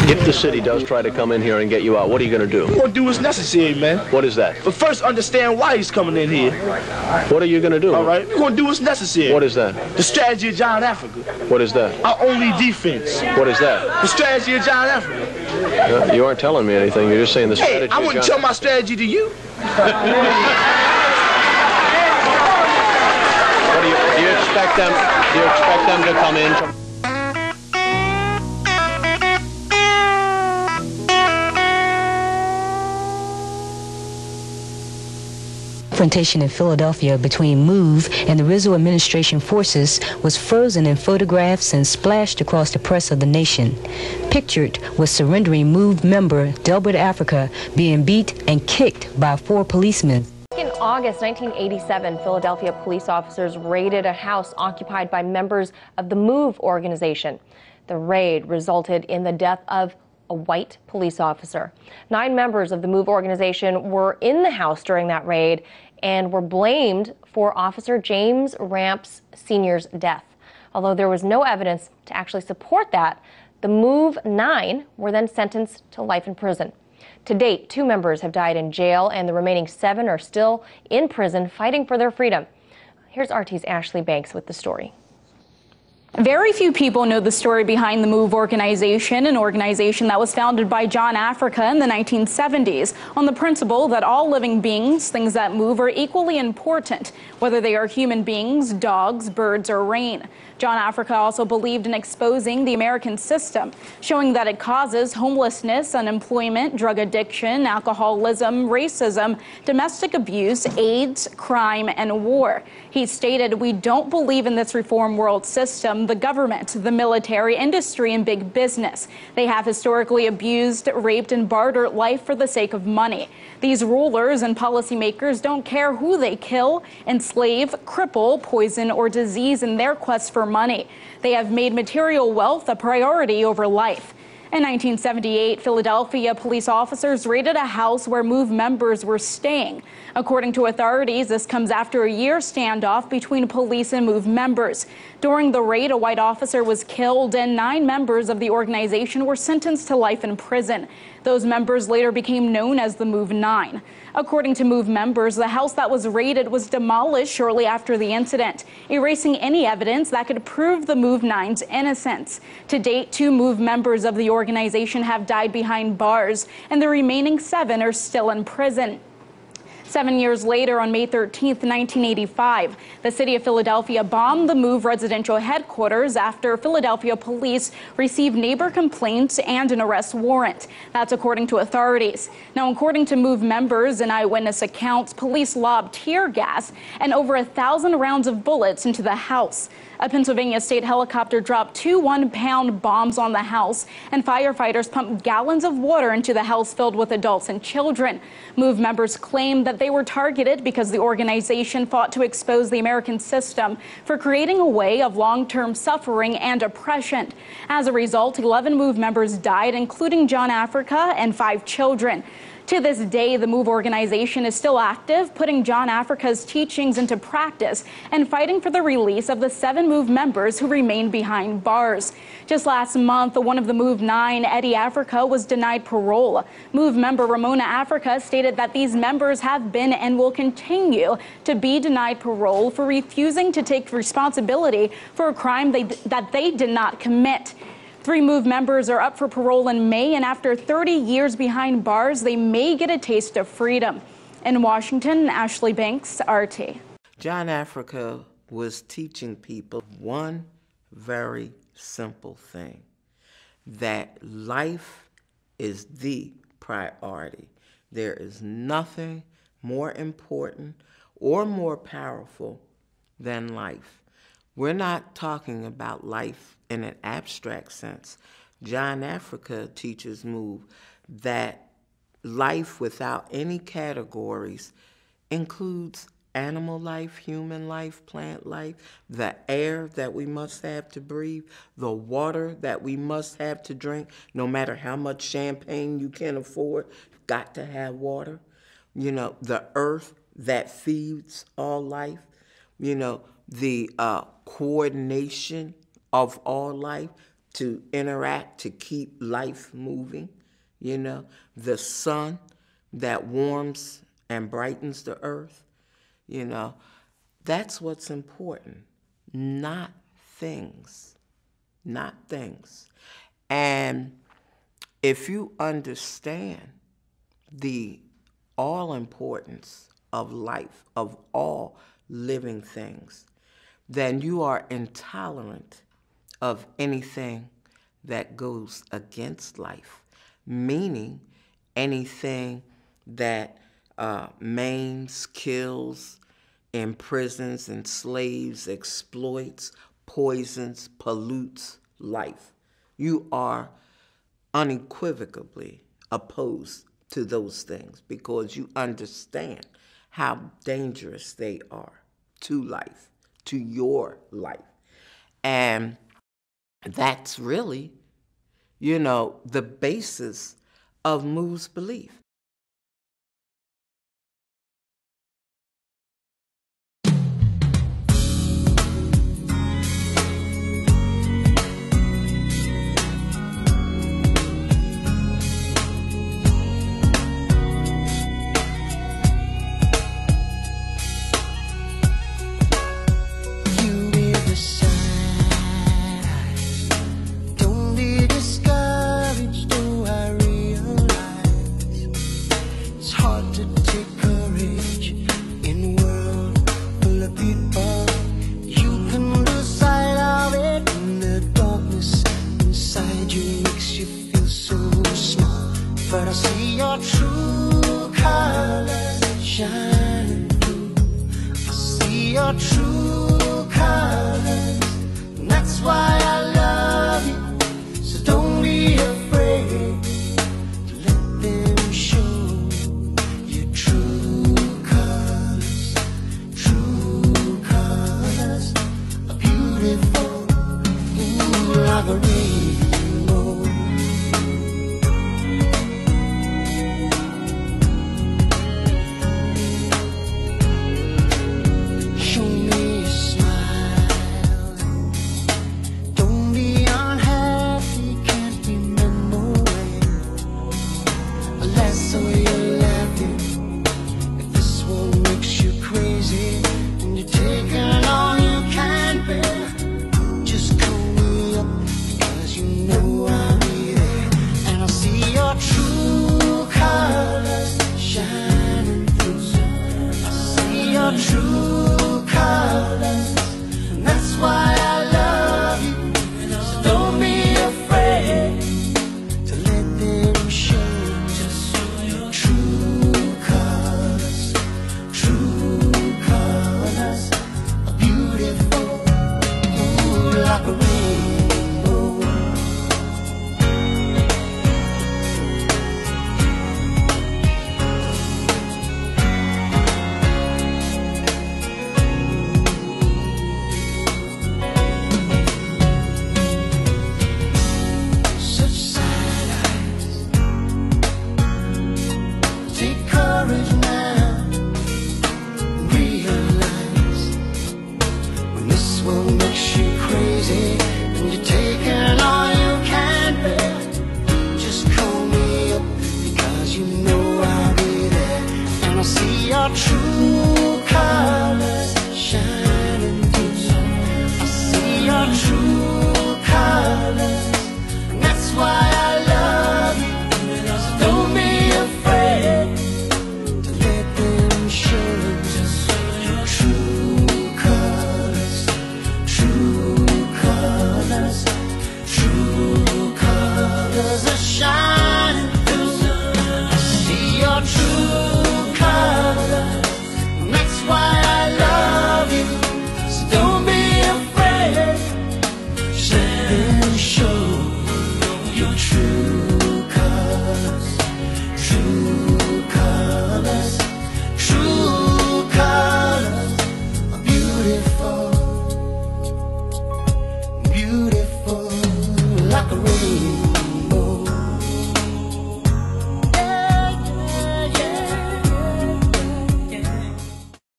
If the city does try to come in here and get you out, what are you going to do? We're going to do what's necessary, man. What is that? But first, understand why he's coming in here. What are you going to do? All right? We're going to do what's necessary. What is that? The strategy of John Africa. What is that? Our only defense. What is that? The strategy of John Africa. You aren't telling me anything. You're just saying the strategy. Hey, I wouldn't tell my strategy to you. What do you expect them? Do you expect them to come in? Confrontation in Philadelphia between MOVE and the Rizzo administration forces was frozen in photographs and splashed across the press of the nation. Pictured was surrendering MOVE member Delbert Africa being beat and kicked by 4 policemen. In August 1987, Philadelphia police officers raided a house occupied by members of the MOVE organization. The raid resulted in the death of a white police officer. 9 members of the MOVE organization were in the house during that raid and were blamed for Officer James Ramps Sr.'s death. Although there was no evidence to actually support that, the MOVE 9 were then sentenced to life in prison. To date, 2 members have died in jail, and the remaining 7 are still in prison fighting for their freedom. Here's RT's Ashley Banks with the story. Very few people know the story behind the MOVE organization, an organization that was founded by John Africa in the 1970s on the principle that all living beings, things that move, are equally important, whether they are human beings, dogs, birds, or rain. John Africa also believed in exposing the American system, showing that it causes homelessness, unemployment, drug addiction, alcoholism, racism, domestic abuse, AIDS, crime, and war. He stated, "We don't believe in this reform world system, the government, the military, industry, and big business. They have historically abused, raped, and bartered life for the sake of money. These rulers and policymakers don't care who they kill, enslave, cripple, poison, or disease in their quest for money. They have made material wealth a priority over life." In 1978, Philadelphia police officers raided a house where MOVE members were staying. According to authorities, this comes after a year standoff between police and MOVE members. During the raid, a white officer was killed and 9 members of the organization were sentenced to life in prison. Those members later became known as the MOVE 9. According to MOVE members, the house that was raided was demolished shortly after the incident, erasing any evidence that could prove the MOVE 9's innocence. To date, 2 MOVE members of the organization have died behind bars, and the remaining 7 are still in prison. 7 years later, on May 13, 1985, the city of Philadelphia bombed the MOVE residential headquarters after Philadelphia police received neighbor complaints and an arrest warrant. That's according to authorities. Now, according to MOVE members and eyewitness accounts, police lobbed tear gas and over 1,000 rounds of bullets into the house. A Pennsylvania state helicopter dropped 2 one-pound bombs on the house, and firefighters pumped gallons of water into the house filled with adults and children. MOVE members claimed that they were targeted because the organization fought to expose the American system for creating a way of long-term suffering and oppression. As a result, 11 MOVE members died, including John Africa and 5 children. To this day, the MOVE organization is still active, putting John Africa's teachings into practice and fighting for the release of the 7 MOVE members who remain behind bars. Just last month, one of the MOVE 9, Eddie Africa, was denied parole. MOVE member Ramona Africa stated that these members have been and will continue to be denied parole for refusing to take responsibility for a crime that they did not commit. 3 MOVE members are up for parole in May, and after 30 years behind bars, they may get a taste of freedom. In Washington, Ashley Banks, RT. John Africa was teaching people one very simple thing, that life is the priority. There is nothing more important or more powerful than life. We're not talking about life in an abstract sense. John Africa teaches MOVE that life without any categories includes animal life, human life, plant life, the air that we must have to breathe, the water that we must have to drink. No matter how much champagne you can afford, you've got to have water. You know, the earth that feeds all life, you know, the coordination of all life to interact, to keep life moving, you know, the sun that warms and brightens the earth, you know, that's what's important, not things, not things. And if you understand the all-importance of life, of all living things, then you are intolerant of anything that goes against life, meaning anything that maims, kills, imprisons, enslaves, exploits, poisons, pollutes life. You are unequivocally opposed to those things because you understand how dangerous they are to life, to your life. And that's really, you know, the basis of MOVE's belief. True colors.